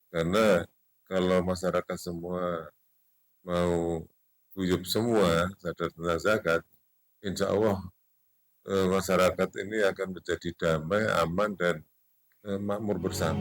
Karena kalau masyarakat semua mau guyup semua sadar tentang zakat, insya Allah masyarakat ini akan menjadi damai, aman, dan makmur bersama.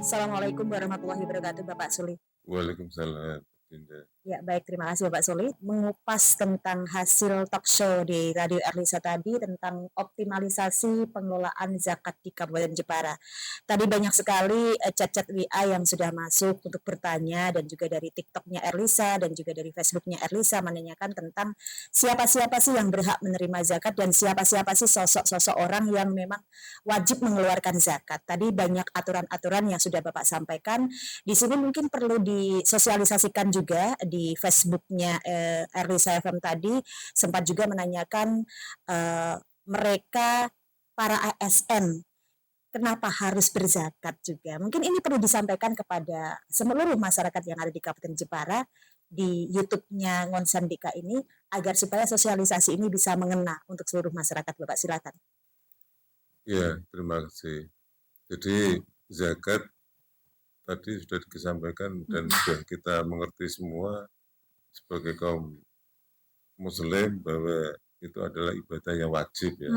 Assalamualaikum warahmatullahi wabarakatuh, Bapak Suli. Waalaikumsalam, Dinda. Ya, baik, terima kasih Bapak Suli. Mengupas tentang hasil talk show di Radio Erlisa tadi tentang optimalisasi pengelolaan zakat di Kabupaten Jepara. Tadi banyak sekali chat-chat WA yang sudah masuk untuk bertanya, dan juga dari TikToknya Erlisa dan juga dari Facebooknya Erlisa menanyakan tentang siapa-siapa sih yang berhak menerima zakat dan siapa-siapa sih sosok-sosok orang yang memang wajib mengeluarkan zakat. Tadi banyak aturan-aturan yang sudah Bapak sampaikan. Di sini mungkin perlu disosialisasikan juga di Facebooknya Erlisa FM tadi, sempat juga menanyakan mereka para ASN kenapa harus berzakat juga. Mungkin ini perlu disampaikan kepada seluruh masyarakat yang ada di Kabupaten Jepara di YouTube-nya Ngonsandika ini, agar supaya sosialisasi ini bisa mengena untuk seluruh masyarakat. Bapak silakan. Ya, terima kasih. Jadi zakat tadi sudah disampaikan dan sudah kita mengerti semua sebagai kaum Muslim bahwa itu adalah ibadah yang wajib ya.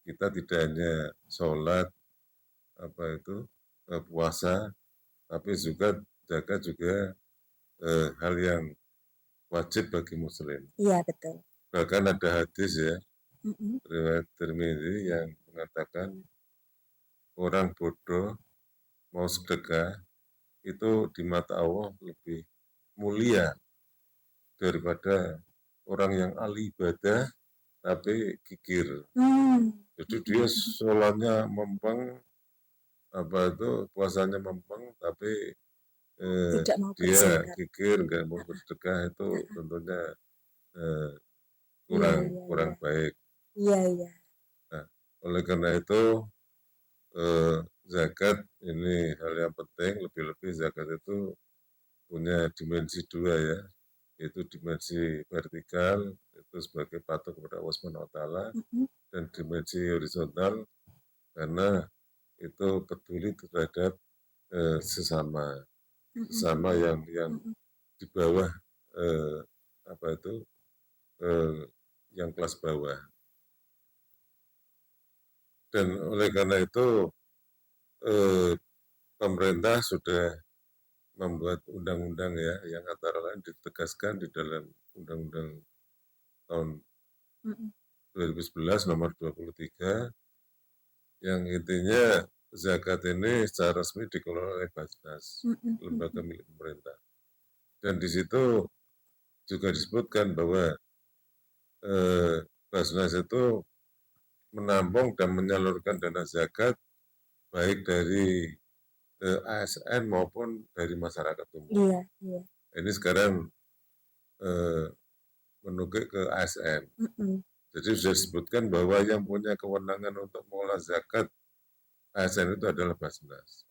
Kita tidak hanya sholat, puasa, tapi juga zakat juga hal yang wajib bagi Muslim. Iya, betul. Bahkan ada hadis ya, riwayat Tirmidzi yang mengatakan orang bodoh mau sedekah itu di mata Allah lebih mulia daripada orang yang ahli ibadah tapi kikir. Jadi dia sholatnya mempeng, puasanya mempeng, tapi dia kikir nggak mau bersedekah, itu tentunya kurang baik. Iya. Nah, oleh karena itu zakat ini hal yang penting, lebih-lebih zakat itu punya dimensi dua ya, yaitu dimensi vertikal itu sebagai patuh kepada Allah SWT, dan dimensi horizontal karena itu peduli terhadap sesama yang di bawah yang kelas bawah. Dan oleh karena itu pemerintah sudah membuat undang-undang ya, yang antara lain ditegaskan di dalam Undang-Undang tahun 2011 nomor 23, yang intinya zakat ini secara resmi dikelola oleh Basnas, lembaga milik pemerintah. Dan di situ juga disebutkan bahwa Basnas itu menampung dan menyalurkan dana zakat baik dari ASN maupun dari masyarakat umum. Iya. Ini sekarang menukik ke ASN. Jadi sudah disebutkan bahwa yang punya kewenangan untuk mengolah zakat ASN itu adalah Basnas.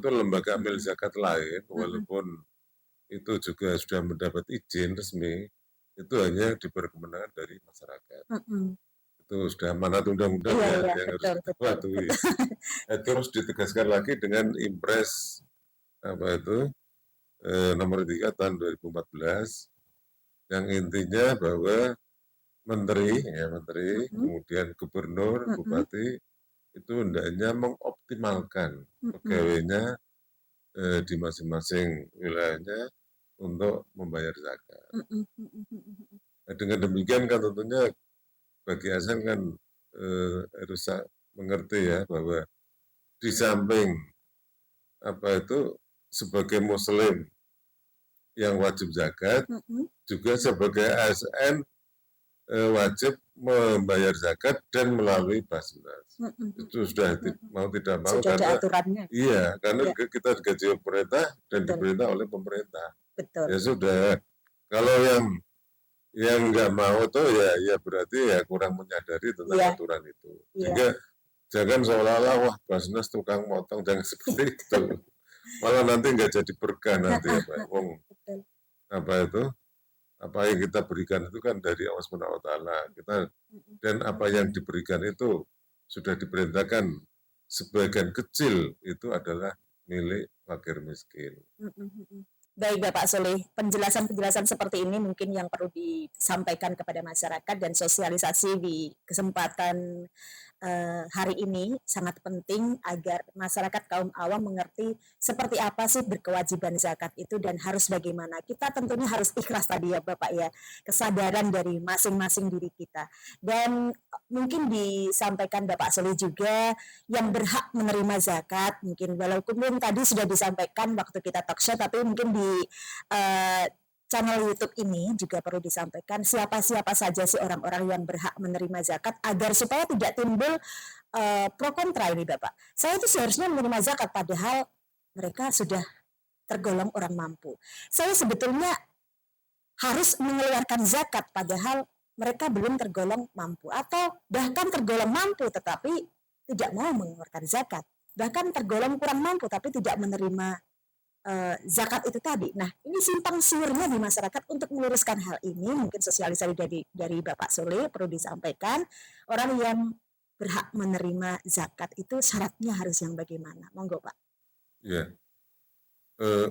Lembaga amil zakat lain, walaupun itu juga sudah mendapat izin resmi, itu hanya diberi kewenangan dari masyarakat. Itu sudah amanat undang-undang yang harus kita patuhi. Terus ditegaskan lagi dengan Impres nomor 3 tahun 2014, yang intinya bahwa menteri, kemudian gubernur, bupati itu hendaknya mengoptimalkan pegawainya di masing-masing wilayahnya untuk membayar zakat. Nah, dengan demikian kan tentunya bagi ASN kan harus mengerti ya bahwa di samping sebagai Muslim yang wajib zakat, juga sebagai ASN wajib membayar zakat dan melalui Basnas. Itu sudah mau tidak mau, sudah karena aturannya. Iya, karena kita digaji pemerintah dan diperintah oleh pemerintah. Betul. Ya sudah. Kalau yang nggak mau tuh ya berarti ya kurang menyadari tentang aturan itu. Sehingga jangan seolah-olah wah Basnas tukang motong, jangan seperti itu. Malah nanti nggak jadi berkah nanti ya Pak. apa yang kita berikan itu kan dari Allah Subhanahu wa taala. Dan apa yang diberikan itu sudah diperintahkan sebagian kecil itu adalah milik fakir miskin. Baik Bapak Soleh, penjelasan-penjelasan seperti ini mungkin yang perlu disampaikan kepada masyarakat dan sosialisasi di kesempatan hari ini sangat penting agar masyarakat kaum awam mengerti seperti apa sih berkewajiban zakat itu dan harus bagaimana. Kita tentunya harus ikhlas tadi ya Bapak ya, kesadaran dari masing-masing diri kita. Dan mungkin disampaikan Bapak Soleh juga yang berhak menerima zakat, mungkin walaupun tadi sudah disampaikan waktu kita talk show, tapi mungkin di uh, channel YouTube ini juga perlu disampaikan siapa-siapa saja sih orang-orang yang berhak menerima zakat agar supaya tidak timbul pro kontra ini Bapak. Saya itu seharusnya menerima zakat padahal mereka sudah tergolong orang mampu. Saya sebetulnya harus mengeluarkan zakat padahal mereka belum tergolong mampu atau bahkan tergolong mampu tetapi tidak mau mengeluarkan zakat. Bahkan tergolong kurang mampu tapi tidak menerima zakat itu tadi. Nah, ini simpang siurnya di masyarakat. Untuk meluruskan hal ini, mungkin sosialisasi dari Bapak Soleh perlu disampaikan. Orang yang berhak menerima zakat itu syaratnya harus yang bagaimana? Monggo Pak. Ya,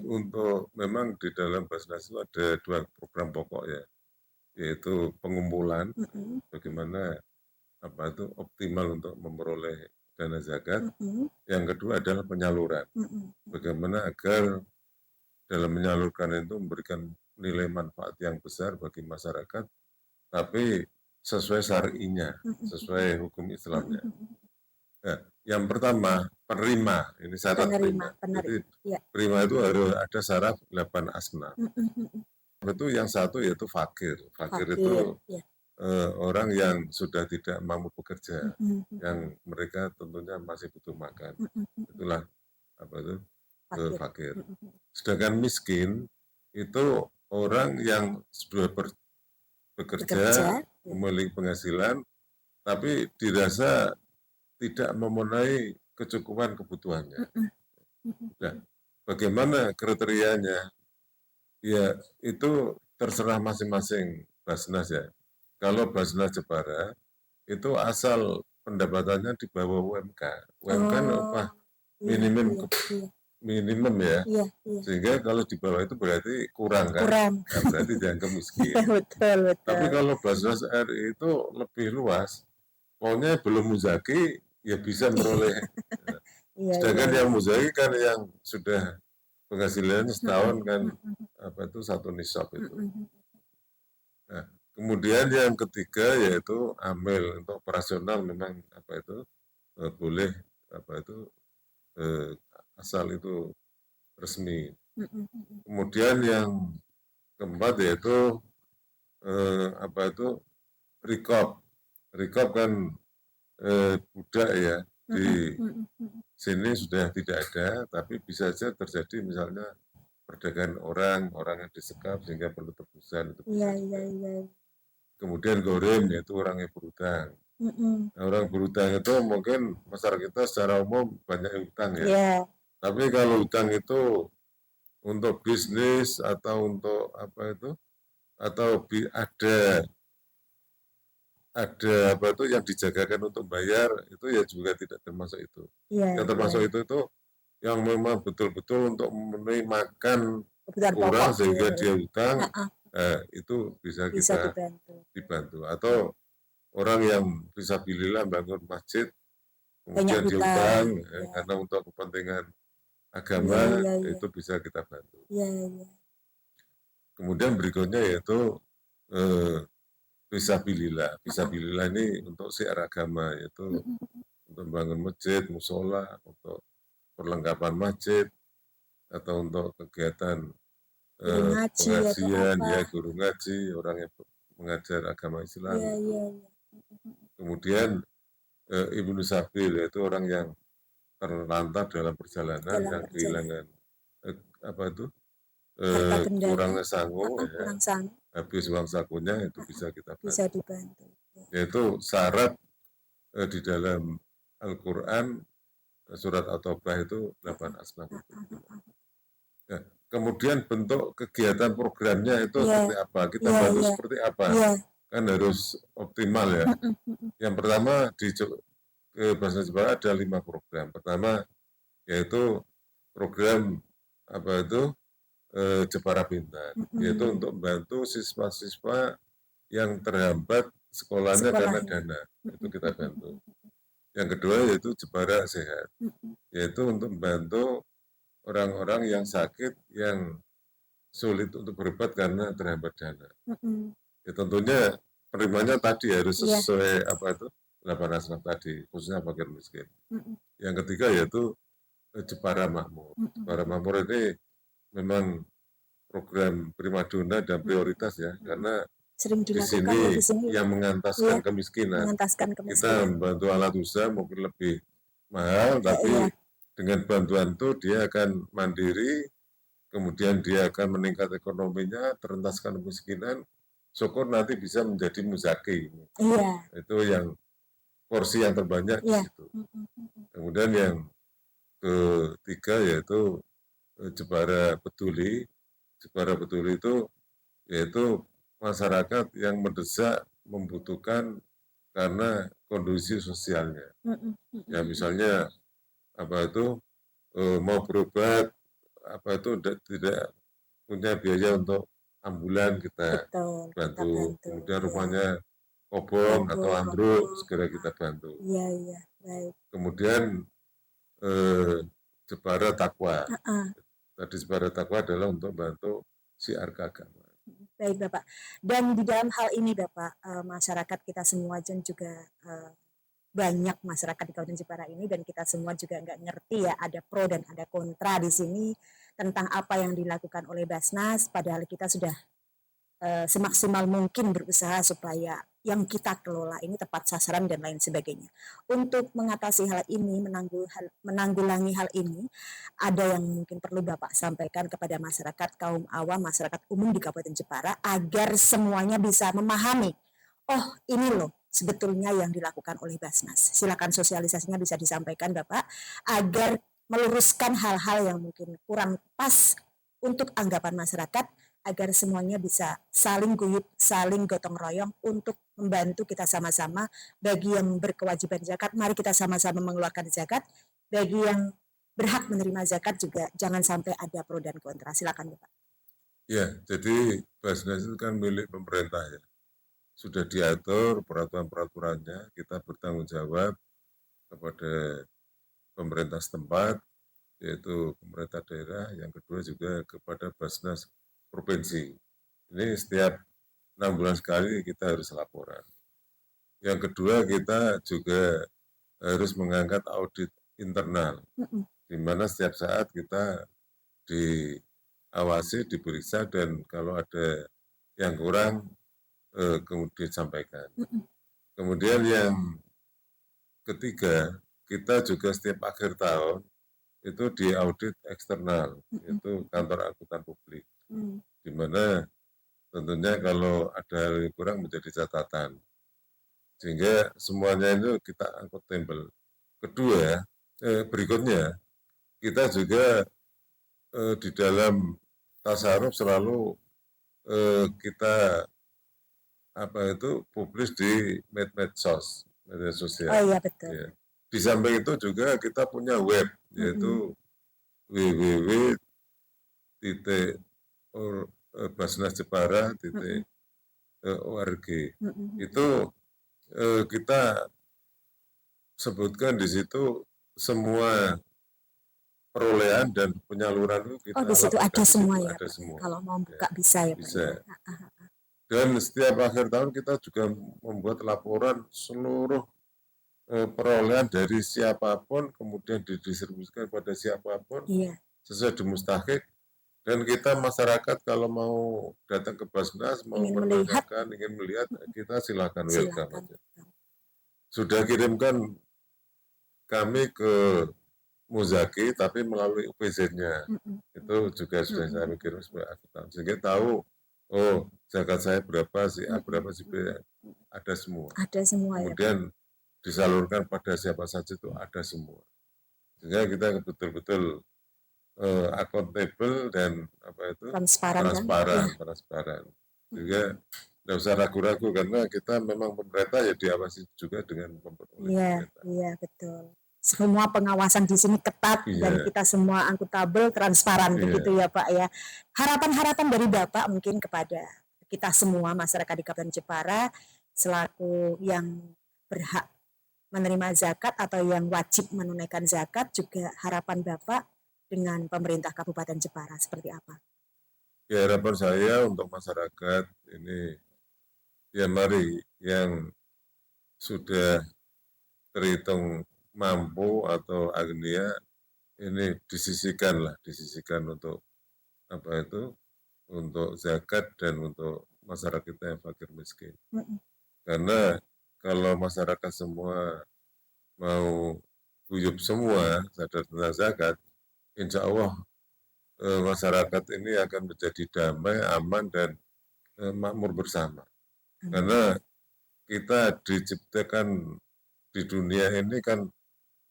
untuk memang di dalam Basnas itu ada 2 program pokok ya, yaitu pengumpulan, bagaimana optimal untuk memperoleh dana zakat. Yang kedua adalah penyaluran. Bagaimana agar dalam menyalurkan itu memberikan nilai manfaat yang besar bagi masyarakat, tapi sesuai syar'inya, sesuai hukum Islamnya. Nah, yang pertama, penerima, ini syarat penerima. Jadi, penerima itu harus ada syarat 8 asnaf. Itu yang satu yaitu fakir. Fakir itu orang yang sudah tidak mampu bekerja, yang mereka tentunya masih butuh makan. Itulah fakir. Sedangkan miskin itu orang yang sudah bekerja, memiliki penghasilan, tapi dirasa tidak memenuhi kecukupan kebutuhannya. Nah, bagaimana kriterianya? Ya, itu terserah masing-masing Basnas ya. Kalau Basnas Jepara, itu asal pendapatannya di bawah UMK. UMK upah minimum ya. Sehingga kalau di bawah itu berarti kurang kan? Nah, berarti dianggap miskin. Betul. Tapi kalau Basnas RI itu lebih luas, pokoknya belum muzaki ya bisa meroleh. Sedangkan yang muzaki kan yang sudah penghasilannya setahun kan satu nisab itu. Nah, kemudian yang ketiga yaitu amil untuk operasional memang boleh asal itu resmi. Kemudian yang keempat yaitu rikop. Rikop kan budak ya, di sini sudah tidak ada, tapi bisa saja terjadi misalnya perdagangan orang yang disekap sehingga perlu tebusan. Itu bisa Kemudian gorem yaitu orang yang berhutang. Nah, orang berhutang itu mungkin masyarakat kita secara umum banyak yang hutang ya. Tapi kalau hutang itu untuk bisnis atau untuk atau ada yang dijagakan untuk bayar, itu ya juga tidak termasuk itu. Yang termasuk itu yang memang betul-betul untuk memenuhi makan kurang sehingga dia hutang, itu bisa kita dibantu. Atau orang yang fisabilillah bangun masjid, kemudian dia hutang karena untuk kepentingan agama, itu bisa kita bantu. Kemudian berikutnya yaitu fisabilillah. Fisabilillah ini untuk syiar agama, yaitu untuk membangun masjid, musola, untuk perlengkapan masjid, atau untuk kegiatan pengajian, guru ngaji, orang yang mengajar agama Islam. Kemudian Ibnu Sabil, yaitu orang yang terlantar dalam perjalanan, yang kehilangan kurangnya sangu, habis uang sakunya, itu bisa kita bantu. Yaitu syarat di dalam Al-Quran surat At-Taubah itu 8 asnaf itu. Nah, kemudian bentuk kegiatan programnya itu Iya, seperti apa, kita iya, bantu iya, seperti apa, iya. kan harus optimal ya. Yang pertama di Basnas Jepara ada 5 program. Pertama yaitu program apa itu Jepara Pintar, yaitu untuk membantu siswa-siswa yang terhambat sekolahnya karena Sekolahnya. dana, itu kita bantu. Yang kedua yaitu Jepara Sehat, yaitu untuk membantu orang-orang yang sakit, yang sulit untuk berobat karena terhambat dana. Ya tentunya penerimanya tadi harus Iya. sesuai apa itu 8 asnaf tadi, khususnya fakir miskin. Yang ketiga yaitu Jepara Makmur. Jepara Makmur ini memang program primadona dan prioritas ya, karena Sering di dilakukan ya sini di sini. yang Iya, mengentaskan kemiskinan. mengentaskan Kita kemiskinan. membantu alat usaha mungkin lebih mahal, Iya. tapi dengan bantuan itu dia akan mandiri, kemudian dia akan meningkat ekonominya, terentaskan kemiskinan, syukur nanti bisa menjadi muzaki. Iya. Itu yang porsi yang terbanyak di Iya. situ. Kemudian yang ketiga yaitu Jepara Peduli. Jepara Peduli itu yaitu masyarakat yang mendesak membutuhkan karena kondisi sosialnya. Ya misalnya apa itu mau berobat apa itu tidak punya biaya untuk ambulan kita Betul, kita bantu. bantu. Kemudian Iya. rumahnya kobong atau ambruk segera kita bantu. Iya, iya, baik. Kemudian Jepara Takwa. Tadi Jepara Takwa adalah untuk bantu siar keagamaan. Baik Bapak. Dan di dalam hal ini Bapak, masyarakat kita semua juga banyak masyarakat di Kabupaten Jepara ini dan kita semua juga nggak ngerti ya ada pro dan ada kontra di sini tentang apa yang dilakukan oleh Basnas. Padahal kita sudah semaksimal mungkin berusaha supaya yang kita kelola ini tepat sasaran dan lain sebagainya. Untuk mengatasi hal ini, menanggulangi hal ini, ada yang mungkin perlu Bapak sampaikan kepada masyarakat kaum awam, masyarakat umum di Kabupaten Jepara agar semuanya bisa memahami, oh ini loh sebetulnya yang dilakukan oleh Basnas. Silakan sosialisasinya bisa disampaikan Bapak agar meluruskan hal-hal yang mungkin kurang pas untuk anggapan masyarakat agar semuanya bisa saling guyup, saling gotong royong untuk membantu kita sama-sama. Bagi yang berkewajiban zakat, mari kita sama-sama mengeluarkan zakat. Bagi yang berhak menerima zakat juga jangan sampai ada pro dan kontra. Silakan Bapak. Ya, jadi Basnas itu kan milik pemerintah ya. Sudah diatur peraturan-peraturannya, kita bertanggung jawab kepada pemerintah setempat, yaitu pemerintah daerah, yang kedua juga kepada Basnas Provinsi. Ini setiap 6 bulan sekali kita harus laporan. Yang kedua kita juga harus mengangkat audit internal, di mana setiap saat kita diawasi, diperiksa, dan kalau ada yang kurang kemudian disampaikan. Kemudian yang ketiga, kita juga setiap akhir tahun itu diaudit eksternal, yaitu kantor angkutan publik, di mana tentunya kalau ada hal yang kurang menjadi catatan, sehingga semuanya itu kita akuntabel. Kedua, berikutnya kita juga di dalam tasaruf selalu kita apa itu publis di medsos, media sosial. Oh iya betul. Ya. Di samping itu juga kita punya web, yaitu www.basnasjepara.org. Itu kita sebutkan di situ semua perolehan dan penyaluran itu kita di situ ada semua ya, ada Pak. semua. Kalau mau buka ya, bisa ya, bisa. Pak. Ya. Dan setiap akhir tahun kita juga membuat laporan seluruh perolehan dari siapapun, kemudian didistribusikan pada siapapun, sesuai di mustahik. Dan kita masyarakat kalau mau datang ke Basnas, mau menanyakan, ingin melihat, kita silakan welcome aja. Sudah kirimkan kami ke Muzaki, tapi melalui UPZ-nya. Itu juga sudah saya kirim sebagai akuntan. Sehingga tahu, oh zakat saya berapa, si A berapa, si B, ada semua. Ada semua. Kemudian disalurkan pada siapa saja itu ada semua. Sehingga kita betul-betul akuntabel dan apa itu Transparan kan? Iya. transparan. Juga tidak usah ragu-ragu karena kita memang pemerintah ya diawasi juga oleh Iya, pemerintah. iya betul. Semua pengawasan di sini ketat dan Iya, kita semua akuntabel, transparan begitu iya. ya Pak ya. Harapan-harapan dari Bapak mungkin kepada kita semua masyarakat di Kabupaten Jepara selaku yang berhak menerima zakat atau yang wajib menunaikan zakat, juga harapan Bapak dengan pemerintah Kabupaten Jepara seperti apa? Ya harapan saya untuk masyarakat ini ya mari yang sudah terhitung mampu atau agnia ini disisihkan untuk apa itu untuk zakat dan untuk masyarakat kita yang fakir miskin. Karena kalau masyarakat semua mau guyup semua sadar tentang zakat, insya Allah masyarakat ini akan menjadi damai, aman dan makmur bersama. Karena kita diciptakan di dunia ini kan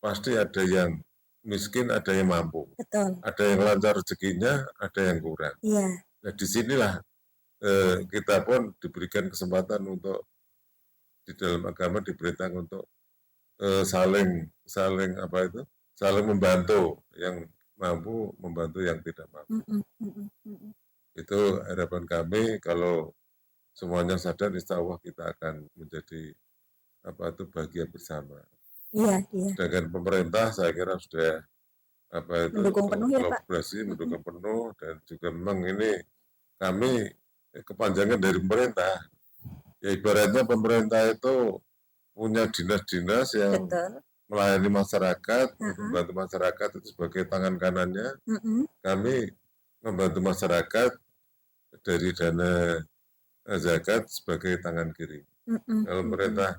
pasti ada yang miskin, ada yang mampu. Betul. Ada yang lancar rezekinya, ada yang kurang. Iya. Nah disinilah kita pun diberikan kesempatan untuk di dalam agama diberitakan untuk saling membantu, yang mampu membantu yang tidak mampu. Itu harapan kami kalau semuanya sadar, insya Allah kita akan menjadi bahagia bersama. Iya, iya. Sedangkan pemerintah saya kira sudah Mendukung penuh ya Pak. kolaborasi, mendukung penuh dan juga memang ini kami kepanjangan dari pemerintah. Ya ibaratnya pemerintah itu punya dinas-dinas yang Betul. melayani masyarakat, untuk membantu masyarakat itu sebagai tangan kanannya. Kami membantu masyarakat dari dana zakat sebagai tangan kiri. Kalau pemerintah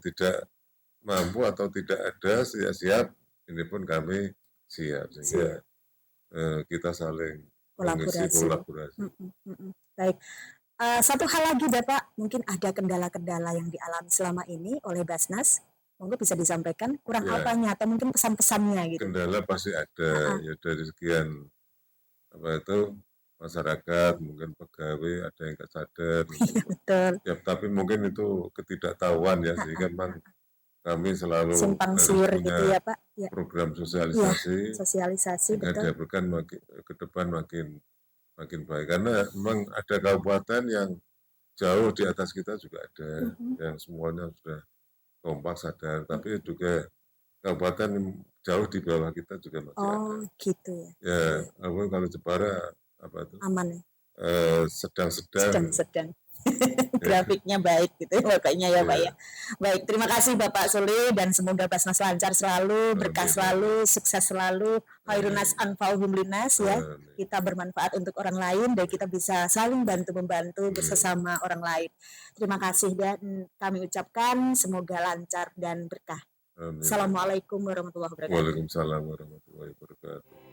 tidak mampu atau tidak ada, siap, ini pun kami siap. Sehingga kita saling mengisi kolaborasi. Baik. Satu hal lagi Bapak, mungkin ada kendala-kendala yang dialami selama ini oleh Basnas, monggo bisa disampaikan kurang Ya, apanya atau mungkin pesan-pesannya gitu. kendala pasti ada, ya dari sekian masyarakat, mungkin pegawai ada yang nggak sadar. Iya betul. Ya, tapi mungkin itu ketidaktahuan ya, sehingga memang kami selalu Simpang harus siur punya gitu ya Pak. Ya. program Iya, sosialisasi, sosialisasi sehingga betul. diharapkan ke depan makin baik. Karena memang ada kabupaten yang jauh di atas kita juga ada, yang semuanya sudah kompak sadar, tapi juga kabupaten jauh di bawah kita juga masih ada. Oh gitu ya. Ya, kalau Jepara aman ya. Sedang. Grafiknya baik gitu pokoknya ya Pak ya. Baik, terima kasih Bapak Sule dan semoga Basnas lancar selalu, berkah selalu, sukses selalu, khairunas anfa'uhum linnas ya. Kita bermanfaat untuk orang lain dan kita bisa saling bantu-membantu bersama orang lain. Terima kasih dan kami ucapkan semoga lancar dan berkah. Assalamualaikum warahmatullahi wabarakatuh. Waalaikumsalam warahmatullahi wabarakatuh.